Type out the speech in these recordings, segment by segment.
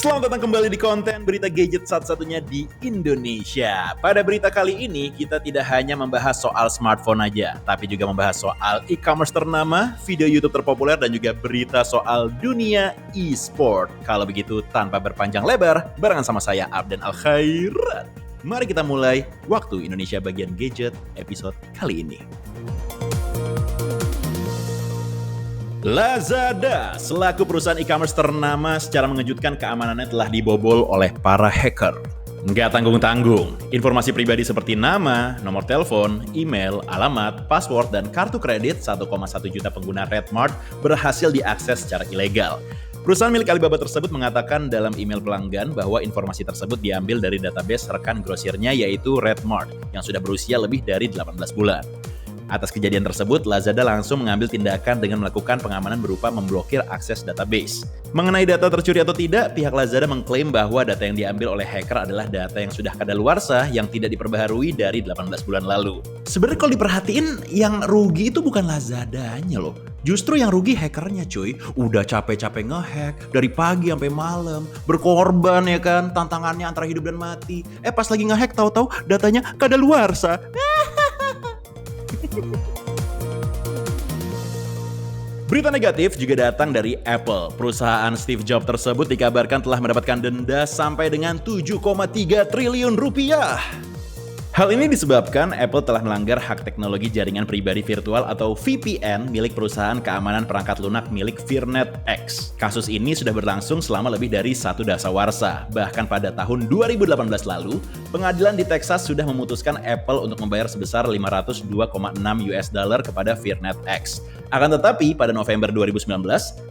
Selamat datang kembali di konten berita gadget satu-satunya di Indonesia. Pada berita kali ini, kita tidak hanya membahas soal smartphone aja, tapi juga membahas soal e-commerce ternama, video YouTube terpopuler, dan juga berita soal dunia e-sport. Kalau begitu, tanpa berpanjang lebar, barengan sama saya, Abdan Al-Khairat. Mari kita mulai Waktu Indonesia bagian gadget episode kali ini. Lazada, selaku perusahaan e-commerce ternama, secara mengejutkan keamanannya telah dibobol oleh para hacker. Nggak tanggung-tanggung, informasi pribadi seperti nama, nomor telepon, email, alamat, password, dan kartu kredit 1,1 juta pengguna Redmart berhasil diakses secara ilegal. Perusahaan milik Alibaba tersebut mengatakan dalam email pelanggan bahwa informasi tersebut diambil dari database rekan grosirnya yaitu Redmart yang sudah berusia lebih dari 18 bulan. Atas kejadian tersebut, Lazada langsung mengambil tindakan dengan melakukan pengamanan berupa memblokir akses database. Mengenai data tercuri atau tidak, pihak Lazada mengklaim bahwa data yang diambil oleh hacker adalah data yang sudah kadaluarsa yang tidak diperbaharui dari 18 bulan lalu. Sebenarnya kalau diperhatiin, yang rugi itu bukan Lazadanya loh. Justru yang rugi hackernya cuy. Udah capek-capek ngehack, dari pagi sampai malam, berkorban ya kan, tantangannya antara hidup dan mati. Pas lagi ngehack tahu-tahu datanya kadaluarsa. Berita negatif juga datang dari Apple. Perusahaan Steve Jobs tersebut dikabarkan telah mendapatkan denda sampai dengan 7,3 triliun rupiah. Hal ini disebabkan Apple telah melanggar hak teknologi jaringan pribadi virtual atau VPN milik perusahaan keamanan perangkat lunak milik VirnetX. Kasus ini sudah berlangsung selama lebih dari 1 dasawarsa. Bahkan pada tahun 2018 lalu, pengadilan di Texas sudah memutuskan Apple untuk membayar sebesar $502,6 kepada VirnetX. Akan tetapi, pada November 2019,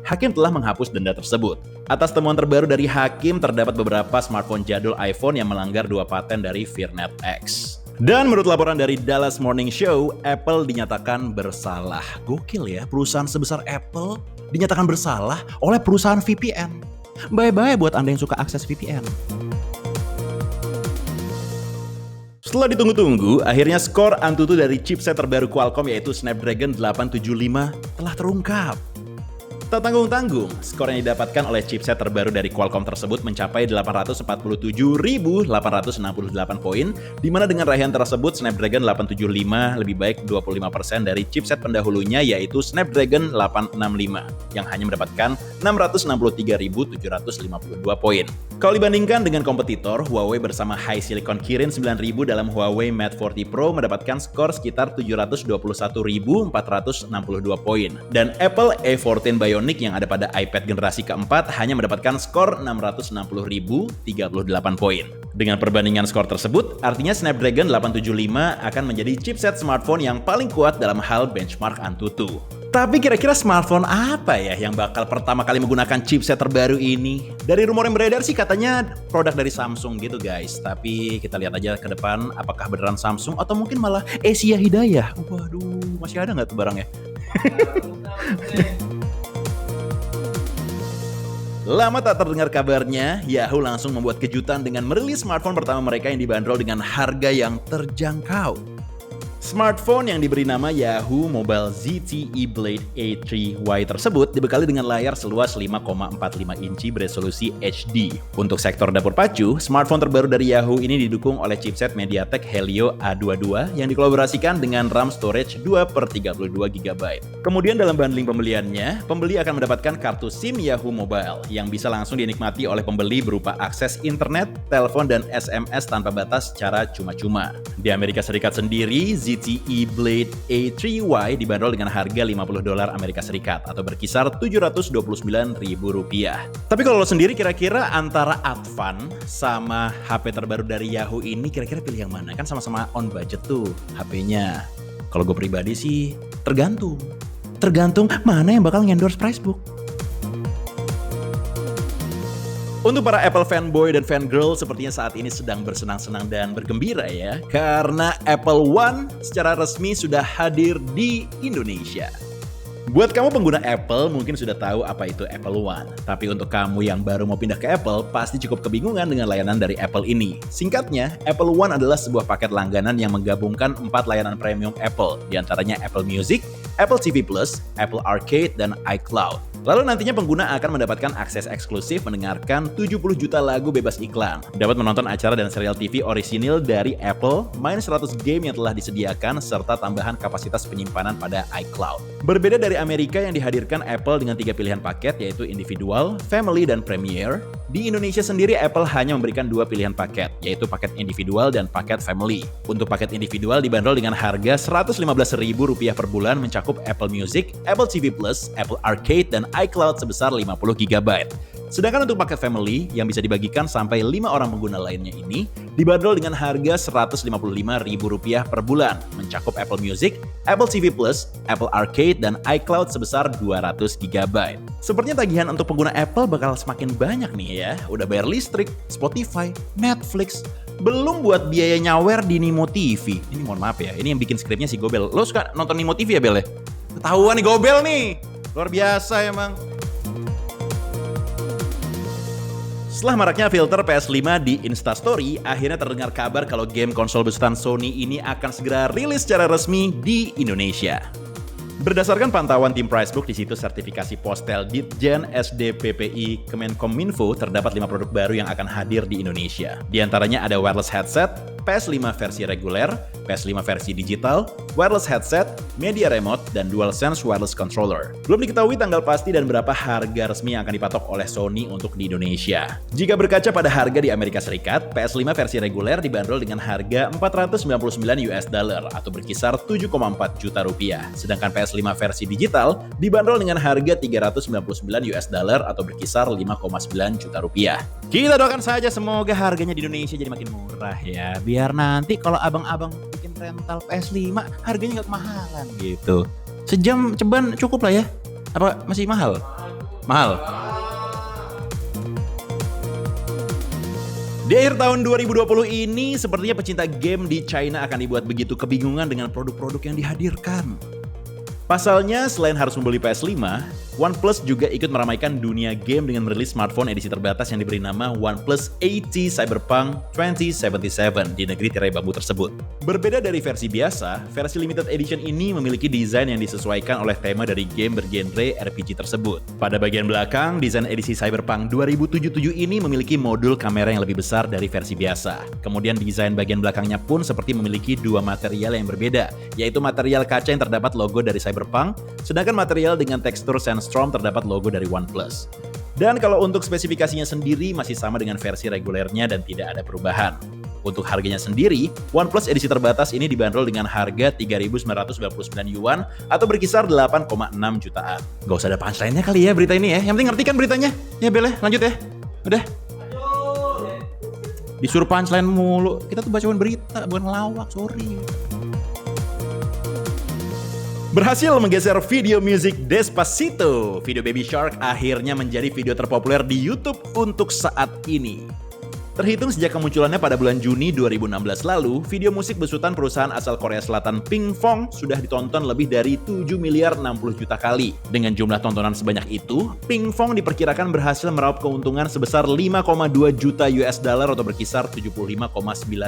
hakim telah menghapus denda tersebut. Atas temuan terbaru dari hakim, terdapat beberapa smartphone jadul iPhone yang melanggar 2 paten dari VirnetX. Dan menurut laporan dari Dallas Morning Show, Apple dinyatakan bersalah. Gokil ya, perusahaan sebesar Apple dinyatakan bersalah oleh perusahaan VPN. Bye-bye buat Anda yang suka akses VPN. Setelah ditunggu-tunggu, akhirnya skor Antutu dari chipset terbaru Qualcomm yaitu Snapdragon 875 telah terungkap. Tak tanggung-tanggung, skor yang didapatkan oleh chipset terbaru dari Qualcomm tersebut mencapai 847.868 poin, di mana dengan raihan tersebut Snapdragon 875 lebih baik 25% dari chipset pendahulunya yaitu Snapdragon 865 yang hanya mendapatkan 663.752 poin. Kalau dibandingkan dengan kompetitor, Huawei bersama HiSilicon Kirin 9000 dalam Huawei Mate 40 Pro mendapatkan skor sekitar 721.462 poin. Dan Apple A14 Bionic yang ada pada iPad generasi keempat hanya mendapatkan skor 660.038 poin. Dengan perbandingan skor tersebut, artinya Snapdragon 875 akan menjadi chipset smartphone yang paling kuat dalam hal benchmark Antutu. Tapi kira-kira smartphone apa ya yang bakal pertama kali menggunakan chipset terbaru ini? Dari rumor yang beredar sih katanya produk dari Samsung gitu guys. Tapi kita lihat aja ke depan apakah beneran Samsung atau mungkin malah Asia Hidayah. Waduh, masih ada nggak tuh barangnya? Lama tak terdengar kabarnya, Yahoo langsung membuat kejutan dengan merilis smartphone pertama mereka yang dibanderol dengan harga yang terjangkau. Smartphone yang diberi nama Yahoo Mobile ZTE Blade A3Y tersebut dibekali dengan layar seluas 5,45 inci beresolusi HD. Untuk sektor dapur pacu, smartphone terbaru dari Yahoo ini didukung oleh chipset MediaTek Helio A22 yang dikolaborasikan dengan RAM storage 2/32 GB. Kemudian dalam bundling pembeliannya, pembeli akan mendapatkan kartu SIM Yahoo Mobile yang bisa langsung dinikmati oleh pembeli berupa akses internet, telepon, dan SMS tanpa batas secara cuma-cuma. Di Amerika Serikat sendiri, ZTE Blade A3Y dibanderol dengan harga $50 Amerika Serikat atau berkisar Rp729.000. Tapi kalau lo sendiri kira-kira antara Advan sama HP terbaru dari Yahoo ini kira-kira pilih yang mana? Kan sama-sama on budget tuh HP-nya. Kalau gue pribadi sih tergantung mana yang bakal ngendorse Pricebook. Untuk para Apple fanboy dan fangirl sepertinya saat ini sedang bersenang-senang dan bergembira ya, karena Apple One secara resmi sudah hadir di Indonesia. Buat kamu pengguna Apple mungkin sudah tahu apa itu Apple One. Tapi untuk kamu yang baru mau pindah ke Apple, pasti cukup kebingungan dengan layanan dari Apple ini. Singkatnya, Apple One adalah sebuah paket langganan yang menggabungkan 4 layanan premium Apple, diantaranya Apple Music, Apple TV+, Apple Arcade, dan iCloud. Lalu nantinya pengguna akan mendapatkan akses eksklusif mendengarkan 70 juta lagu bebas iklan, dapat menonton acara dan serial TV orisinil dari Apple, main 100 game yang telah disediakan, serta tambahan kapasitas penyimpanan pada iCloud. Berbeda dari Amerika yang dihadirkan Apple dengan 3 pilihan paket yaitu individual, family, dan premier, di Indonesia sendiri Apple hanya memberikan 2 pilihan paket, yaitu paket individual dan paket family. Untuk paket individual dibanderol dengan harga Rp115.000 per bulan mencakup Apple Music, Apple TV+, Apple Arcade, dan iCloud sebesar 50 GB. Sedangkan untuk paket family yang bisa dibagikan sampai 5 orang pengguna lainnya ini dibanderol dengan harga Rp155.000 per bulan, mencakup Apple Music, Apple TV+, Apple Arcade, dan iCloud sebesar 200 GB. Sepertinya tagihan untuk pengguna Apple bakal semakin banyak nih ya. Udah bayar listrik, Spotify, Netflix, belum buat biaya nyawer di Nimo TV. Ini mohon maaf ya, ini yang bikin skripnya si Gobel. Lo suka nonton Nimo TV ya Bel ya? Ketahuan nih Gobel nih. Luar biasa emang. Setelah maraknya filter PS5 di Instastory, akhirnya terdengar kabar kalau game konsol besutan Sony ini akan segera rilis secara resmi di Indonesia. Berdasarkan pantauan tim Pricebook di situs sertifikasi Postel Ditjen SDPPI Kemenkominfo, terdapat 5 produk baru yang akan hadir di Indonesia. Di antaranya ada wireless headset, PS5 versi reguler, PS5 versi digital, wireless headset, media remote, dan DualSense wireless controller. Belum diketahui tanggal pasti dan berapa harga resmi yang akan dipatok oleh Sony untuk di Indonesia. Jika berkaca pada harga di Amerika Serikat, PS5 versi reguler dibanderol dengan harga $499 atau berkisar 7,4 juta rupiah. Sedangkan PS5 versi digital dibanderol dengan harga $399 atau berkisar 5,9 juta rupiah. Kita doakan saja semoga harganya di Indonesia jadi makin murah ya. Biar nanti kalau abang-abang bikin rental PS5 harganya nggak kemahalan gitu. Sejam ceban cukup lah ya? Apa masih mahal? Mahal. Di akhir tahun 2020 ini, sepertinya pecinta game di China akan dibuat begitu kebingungan dengan produk-produk yang dihadirkan. Pasalnya, selain harus membeli PS5, OnePlus juga ikut meramaikan dunia game dengan merilis smartphone edisi terbatas yang diberi nama OnePlus 80 Cyberpunk 2077 di negeri tirai bambu tersebut. Berbeda dari versi biasa, versi limited edition ini memiliki desain yang disesuaikan oleh tema dari game bergenre RPG tersebut. Pada bagian belakang, desain edisi Cyberpunk 2077 ini memiliki modul kamera yang lebih besar dari versi biasa. Kemudian desain bagian belakangnya pun seperti memiliki 2 material yang berbeda, yaitu material kaca yang terdapat logo dari Cyberpunk, sedangkan material dengan tekstur Sandstorm terdapat logo dari OnePlus. Dan kalau untuk spesifikasinya sendiri masih sama dengan versi regulernya dan tidak ada perubahan. Untuk harganya sendiri, OnePlus edisi terbatas ini dibanderol dengan harga 3.999 yuan atau berkisar 8,6 jutaan. Gak usah ada punchline-nya kali ya berita ini ya, yang penting ngerti kan beritanya? Ya Bel ya, lanjut ya. Udah. Disuruh punchline mulu, kita tuh bacain berita, bukan ngelawak, sorry. Berhasil menggeser video musik Despacito, video Baby Shark akhirnya menjadi video terpopuler di YouTube untuk saat ini. Terhitung sejak kemunculannya pada bulan Juni 2016 lalu, video musik besutan perusahaan asal Korea Selatan Pinkfong sudah ditonton lebih dari 7 miliar 60 juta kali. Dengan jumlah tontonan sebanyak itu, Pinkfong diperkirakan berhasil meraup keuntungan sebesar 5,2 juta US dollar atau berkisar 75,9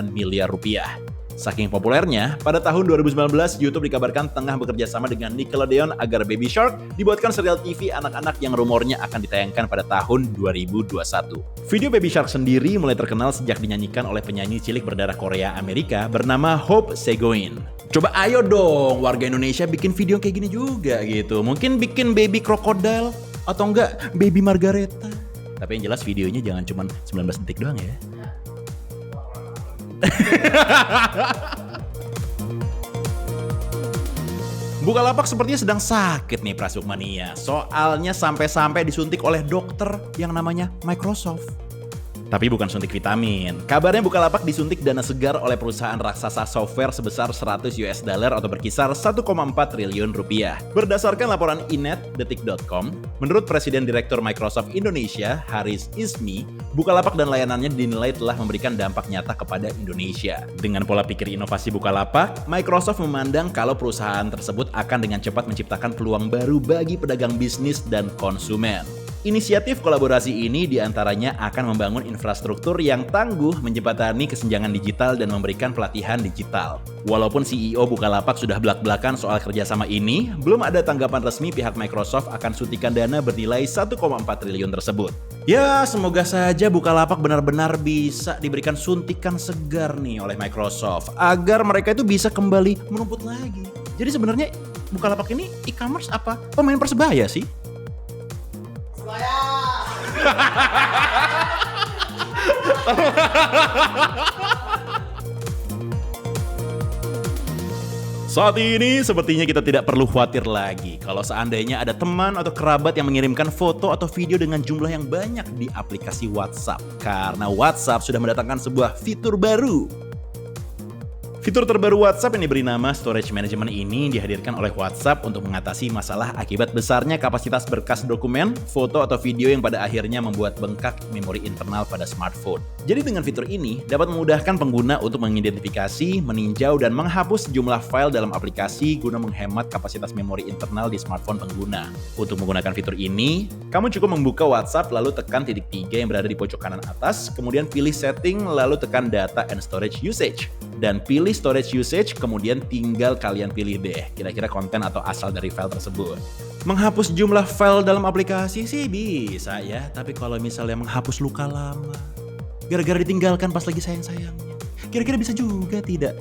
miliar rupiah. Saking populernya, pada tahun 2019 YouTube dikabarkan tengah bekerja sama dengan Nickelodeon agar Baby Shark dibuatkan serial TV anak-anak yang rumornya akan ditayangkan pada tahun 2021. Video Baby Shark sendiri mulai terkenal sejak dinyanyikan oleh penyanyi cilik berdarah Korea Amerika bernama Hope Segoin. Coba ayo dong warga Indonesia bikin video kayak gini juga gitu. Mungkin bikin Baby Crocodile atau enggak Baby Margareta. Tapi yang jelas videonya jangan cuma 19 detik doang ya. Bukalapak sepertinya sedang sakit nih Prasuk Mania. Soalnya sampai-sampai disuntik oleh dokter yang namanya Microsoft. Tapi bukan suntik vitamin. Kabarnya Bukalapak disuntik dana segar oleh perusahaan raksasa software sebesar 100 US dollar atau berkisar 1,4 triliun rupiah. Berdasarkan laporan inet.detik.com, menurut Presiden Direktur Microsoft Indonesia, Haris Ismi, Bukalapak dan layanannya dinilai telah memberikan dampak nyata kepada Indonesia. Dengan pola pikir inovasi Bukalapak, Microsoft memandang kalau perusahaan tersebut akan dengan cepat menciptakan peluang baru bagi pedagang bisnis dan konsumen. Inisiatif kolaborasi ini diantaranya akan membangun infrastruktur yang tangguh menjembatani kesenjangan digital dan memberikan pelatihan digital. Walaupun CEO Bukalapak sudah belak-belakan soal kerjasama ini, belum ada tanggapan resmi pihak Microsoft akan suntikan dana bernilai 1,4 triliun tersebut. Ya, semoga saja Bukalapak benar-benar bisa diberikan suntikan segar nih oleh Microsoft, agar mereka itu bisa kembali merumput lagi. Jadi sebenarnya Bukalapak ini e-commerce apa pemain Persebaya sih? Saat ini sepertinya kita tidak perlu khawatir lagi kalau seandainya ada teman atau kerabat yang mengirimkan foto atau video dengan jumlah yang banyak di aplikasi WhatsApp. Karena WhatsApp sudah mendatangkan sebuah fitur baru. Fitur terbaru WhatsApp yang diberi nama Storage Management ini dihadirkan oleh WhatsApp untuk mengatasi masalah akibat besarnya kapasitas berkas dokumen, foto atau video yang pada akhirnya membuat bengkak memori internal pada smartphone. Jadi dengan fitur ini dapat memudahkan pengguna untuk mengidentifikasi, meninjau, dan menghapus sejumlah file dalam aplikasi guna menghemat kapasitas memori internal di smartphone pengguna. Untuk menggunakan fitur ini, kamu cukup membuka WhatsApp lalu tekan titik 3 yang berada di pojok kanan atas, kemudian pilih setting lalu tekan data and storage usage. Dan pilih storage usage, kemudian tinggal kalian pilih deh kira-kira konten atau asal dari file tersebut. Menghapus jumlah file dalam aplikasi sih bisa ya, tapi kalau misalnya menghapus luka lama gara-gara ditinggalkan pas lagi sayang-sayangnya, kira-kira bisa juga tidak?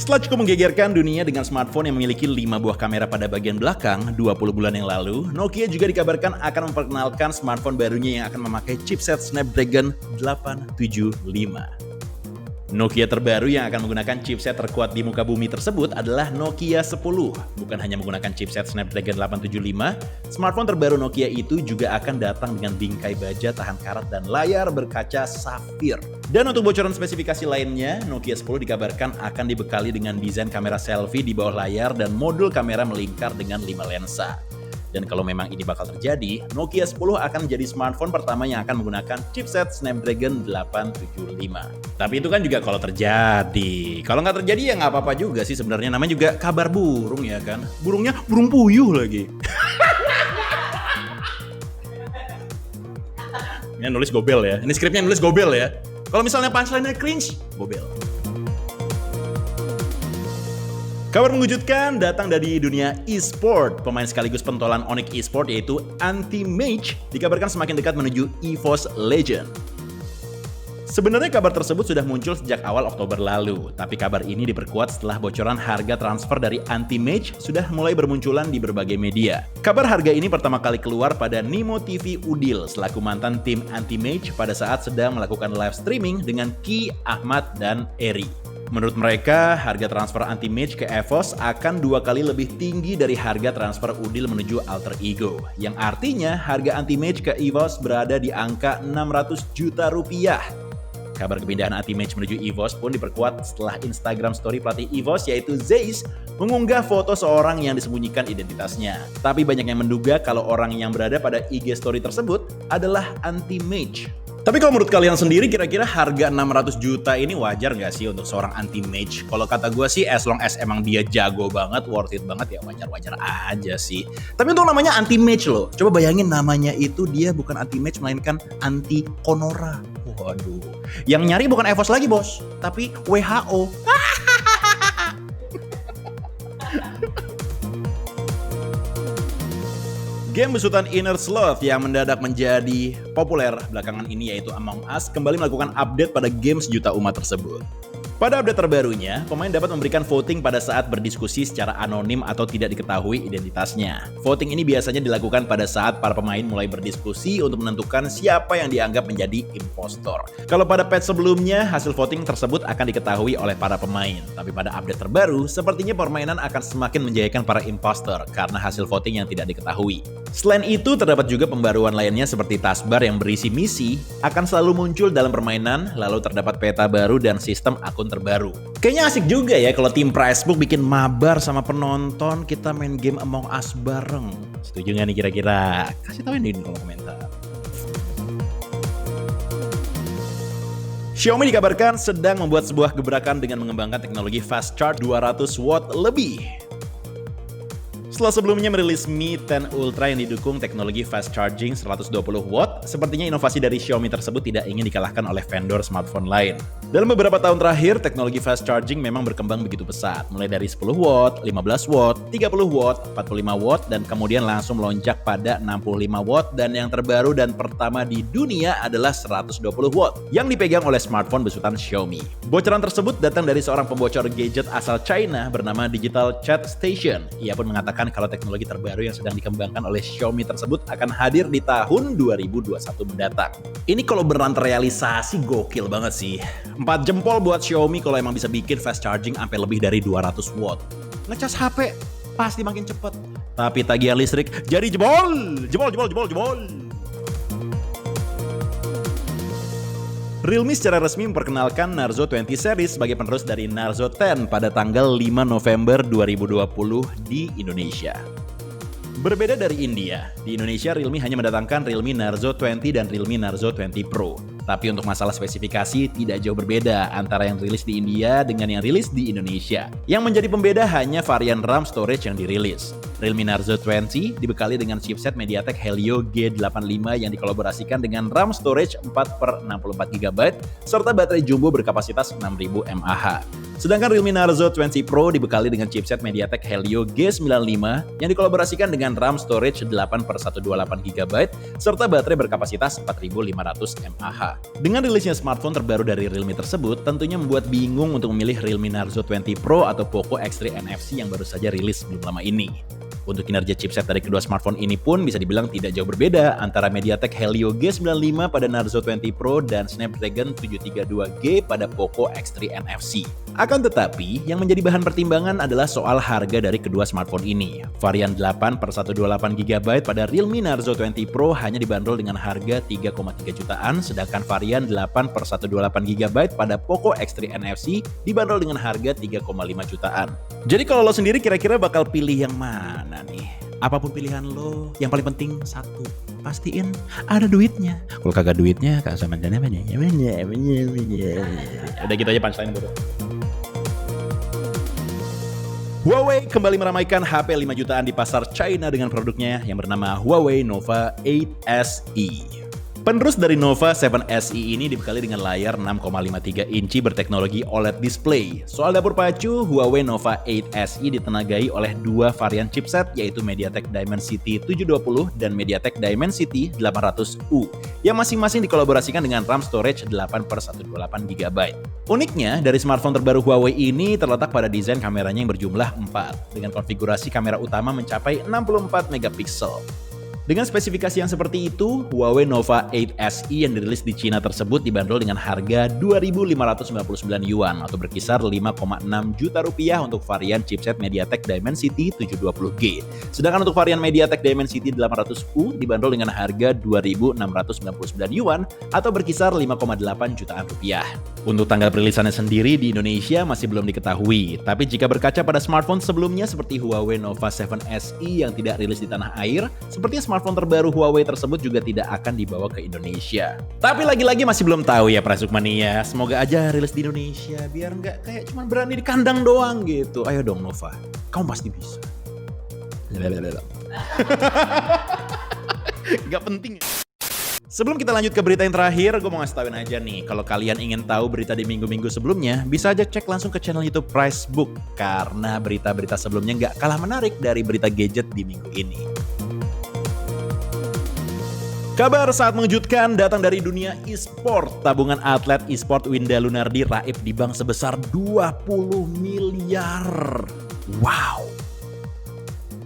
Setelah cukup menggegerkan dunia dengan smartphone yang memiliki 5 buah kamera pada bagian belakang 20 bulan yang lalu, Nokia juga dikabarkan akan memperkenalkan smartphone barunya yang akan memakai chipset Snapdragon 875. Nokia terbaru yang akan menggunakan chipset terkuat di muka bumi tersebut adalah Nokia 10. Bukan hanya menggunakan chipset Snapdragon 875, smartphone terbaru Nokia itu juga akan datang dengan bingkai baja tahan karat dan layar berkaca safir. Dan untuk bocoran spesifikasi lainnya, Nokia 10 dikabarkan akan dibekali dengan desain kamera selfie di bawah layar dan modul kamera melingkar dengan 5 lensa. Dan kalau memang ini bakal terjadi, Nokia 10 akan menjadi smartphone pertama yang akan menggunakan chipset Snapdragon 875. Tapi itu kan juga kalau terjadi. Kalau nggak terjadi ya nggak apa-apa juga sih sebenarnya. Namanya juga kabar burung ya kan. Burungnya burung puyuh lagi. Ini nulis Gobel ya. Ini skripnya nulis Gobel ya. Kalau misalnya punchline-nya cringe, Gobel. Kabar mengejutkan datang dari dunia e-sport. Pemain sekaligus pentolan Onyx e-sport yaitu Anti-Mage dikabarkan semakin dekat menuju EVOS Legend. Sebenarnya kabar tersebut sudah muncul sejak awal Oktober lalu, tapi kabar ini diperkuat setelah bocoran harga transfer dari Anti-Mage sudah mulai bermunculan di berbagai media. Kabar harga ini pertama kali keluar pada Nimo TV Udil selaku mantan tim Anti-Mage pada saat sedang melakukan live streaming dengan Ki, Ahmad, dan Eri. Menurut mereka, harga transfer Anti-Mage ke EVOS akan 2 kali lebih tinggi dari harga transfer Udil menuju Alter Ego. Yang artinya harga Anti-Mage ke EVOS berada di angka 600 juta rupiah. Kabar kepindahan Anti-Mage menuju EVOS pun diperkuat setelah Instagram story pelatih EVOS yaitu Zeiss mengunggah foto seorang yang disembunyikan identitasnya. Tapi banyak yang menduga kalau orang yang berada pada IG story tersebut adalah Anti-Mage. Tapi kalau menurut kalian sendiri kira-kira harga 600 juta ini wajar nggak sih untuk seorang Anti-Mage? Kalau kata gue sih as long as emang dia jago banget, worth it banget ya wajar-wajar aja sih. Tapi untuk namanya Anti-Mage loh, coba bayangin namanya itu dia bukan Anti-Mage melainkan Anti-Konora. Waduh, yang nyari bukan EVOS lagi bos, tapi WHO. Game besutan Inner Sloth yang mendadak menjadi populer belakangan ini yaitu Among Us kembali melakukan update pada game sejuta umat tersebut. Pada update terbarunya, pemain dapat memberikan voting pada saat berdiskusi secara anonim atau tidak diketahui identitasnya. Voting ini biasanya dilakukan pada saat para pemain mulai berdiskusi untuk menentukan siapa yang dianggap menjadi impostor. Kalau pada patch sebelumnya, hasil voting tersebut akan diketahui oleh para pemain. Tapi pada update terbaru, sepertinya permainan akan semakin menjayakan para impostor karena hasil voting yang tidak diketahui. Selain itu, terdapat juga pembaruan lainnya seperti taskbar yang berisi misi akan selalu muncul dalam permainan, lalu terdapat peta baru dan sistem akun terbaru. Kayaknya asik juga ya kalau tim Pricebook bikin mabar sama penonton, kita main game Among Us bareng. Setuju nggak nih kira-kira? Kasih tauin di kolom komentar. Xiaomi dikabarkan sedang membuat sebuah gebrakan dengan mengembangkan teknologi fast charge 200 watt lebih. Setelah sebelumnya merilis Mi 10 Ultra yang didukung teknologi fast charging 120 watt, sepertinya inovasi dari Xiaomi tersebut tidak ingin dikalahkan oleh vendor smartphone lain. Dalam beberapa tahun terakhir, teknologi fast charging memang berkembang begitu pesat, mulai dari 10 watt, 15 watt, 30 watt, 45 watt, dan kemudian langsung melonjak pada 65 watt, dan yang terbaru dan pertama di dunia adalah 120 watt, yang dipegang oleh smartphone besutan Xiaomi. Bocoran tersebut datang dari seorang pembocor gadget asal China bernama Digital Chat Station. Ia pun mengatakan kalau teknologi terbaru yang sedang dikembangkan oleh Xiaomi tersebut akan hadir di tahun 2021 mendatang. Ini kalau beneran terrealisasi gokil banget sih. 4 jempol buat Xiaomi kalau emang bisa bikin fast charging sampai lebih dari 200 watt. Ngecas HP pasti makin cepet. Tapi tagihan listrik jadi jebol. Realme secara resmi memperkenalkan Narzo 20 series sebagai penerus dari Narzo 10 pada tanggal 5 November 2020 di Indonesia. Berbeda dari India, di Indonesia Realme hanya mendatangkan Realme Narzo 20 dan Realme Narzo 20 Pro. Tapi untuk masalah spesifikasi tidak jauh berbeda antara yang rilis di India dengan yang rilis di Indonesia. Yang menjadi pembeda hanya varian RAM storage yang dirilis. Realme Narzo 20 dibekali dengan chipset MediaTek Helio G85 yang dikolaborasikan dengan RAM storage 4/64GB serta baterai jumbo berkapasitas 6000 mAh. Sedangkan Realme Narzo 20 Pro dibekali dengan chipset MediaTek Helio G95 yang dikolaborasikan dengan RAM storage 8/128GB serta baterai berkapasitas 4500 mAh. Dengan rilisnya smartphone terbaru dari Realme tersebut, tentunya membuat bingung untuk memilih Realme Narzo 20 Pro atau Poco X3 NFC yang baru saja rilis belum lama ini. Untuk kinerja chipset dari kedua smartphone ini pun bisa dibilang tidak jauh berbeda antara MediaTek Helio G95 pada Narzo 20 Pro dan Snapdragon 732G pada Poco X3 NFC. Akan tetapi, yang menjadi bahan pertimbangan adalah soal harga dari kedua smartphone ini. Varian 8/128GB pada Realme Narzo 20 Pro hanya dibanderol dengan harga 3,3 jutaan, sedangkan varian 8/128GB pada Poco X3 NFC dibanderol dengan harga 3,5 jutaan. Jadi kalau lo sendiri kira-kira bakal pilih yang mana nih? Apapun pilihan lo, yang paling penting satu, pastiin ada duitnya. Kalau kagak duitnya, kagak sama dana banyak. Udah gitu aja punchline bro. Huawei kembali meramaikan HP 5 jutaan di pasar China dengan produknya yang bernama Huawei Nova 8 SE. Penerus dari Nova 7 SE ini dibekali dengan layar 6,53 inci berteknologi OLED display. Soal dapur pacu, Huawei Nova 8 SE ditenagai oleh dua varian chipset yaitu MediaTek Dimensity 720 dan MediaTek Dimensity 800U yang masing-masing dikolaborasikan dengan RAM storage 8/128GB. Uniknya, dari smartphone terbaru Huawei ini terletak pada desain kameranya yang berjumlah 4 dengan konfigurasi kamera utama mencapai 64 megapiksel. Dengan spesifikasi yang seperti itu, Huawei Nova 8 SE yang dirilis di Cina tersebut dibanderol dengan harga 2.599 yuan atau berkisar 5,6 juta rupiah untuk varian chipset MediaTek Dimensity 720G. Sedangkan untuk varian MediaTek Dimensity 800U dibanderol dengan harga 2.699 yuan atau berkisar 5,8 jutaan rupiah. Untuk tanggal perilisannya sendiri di Indonesia masih belum diketahui, tapi jika berkaca pada smartphone sebelumnya seperti Huawei Nova 7 SE yang tidak rilis di tanah air, sepertinya smartphone terbaru Huawei tersebut juga tidak akan dibawa ke Indonesia. Tapi lagi-lagi masih belum tahu ya Prasukmania. Semoga aja rilis di Indonesia biar nggak kayak cuma berani di kandang doang gitu. Ayo dong Nova, kamu pasti bisa. Gak penting. Sebelum kita lanjut ke berita yang terakhir, gue mau ngasih tauin aja nih, kalau kalian ingin tahu berita di minggu-minggu sebelumnya, bisa aja cek langsung ke channel YouTube Pricebook, karena berita-berita sebelumnya nggak kalah menarik dari berita gadget di minggu ini. Kabar sangat mengejutkan datang dari dunia e-sport. Tabungan atlet e-sport Winda Lunardi raib di bank sebesar 20 miliar. Wow.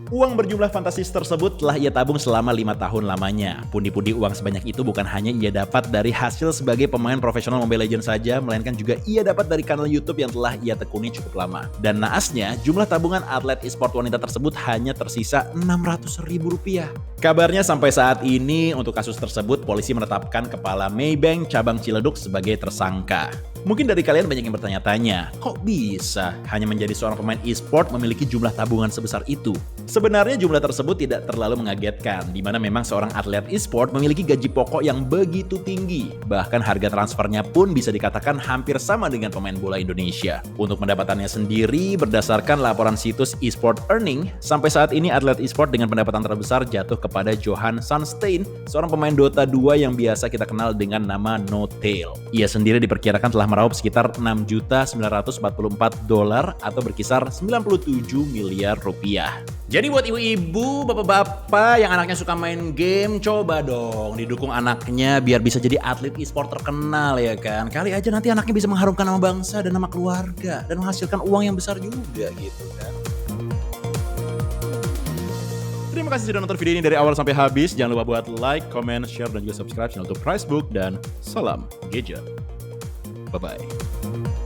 Uang berjumlah fantastis tersebut telah ia tabung selama 5 tahun lamanya. Pundi-pundi uang sebanyak itu bukan hanya ia dapat dari hasil sebagai pemain profesional Mobile Legends saja, melainkan juga ia dapat dari kanal YouTube yang telah ia tekuni cukup lama. Dan naasnya, jumlah tabungan atlet e-sport wanita tersebut hanya tersisa Rp600.000. Kabarnya sampai saat ini untuk kasus tersebut polisi menetapkan kepala Maybank cabang Ciledug sebagai tersangka. Mungkin dari kalian banyak yang bertanya-tanya, kok bisa hanya menjadi seorang pemain e-sport memiliki jumlah tabungan sebesar itu? Sebenarnya jumlah tersebut tidak terlalu mengagetkan, di mana memang seorang atlet e-sport memiliki gaji pokok yang begitu tinggi. Bahkan harga transfernya pun bisa dikatakan hampir sama dengan pemain bola Indonesia. Untuk pendapatannya sendiri, berdasarkan laporan situs eSport Earning, sampai saat ini atlet e-sport dengan pendapatan terbesar jatuh kepada Johan Sunstein, seorang pemain Dota 2 yang biasa kita kenal dengan nama No-Tail. Ia sendiri diperkirakan telah meraup sekitar $6.944 atau berkisar 97 miliar rupiah. Jadi buat ibu-ibu, bapak-bapak yang anaknya suka main game, coba dong didukung anaknya biar bisa jadi atlet e-sport terkenal ya kan. Kali aja nanti anaknya bisa mengharumkan nama bangsa dan nama keluarga dan menghasilkan uang yang besar juga gitu kan. Terima kasih sudah nonton video ini dari awal sampai habis. Jangan lupa buat like, comment, share, dan juga subscribe channel YouTube Pricebook. Dan salam gadget. Bye-bye.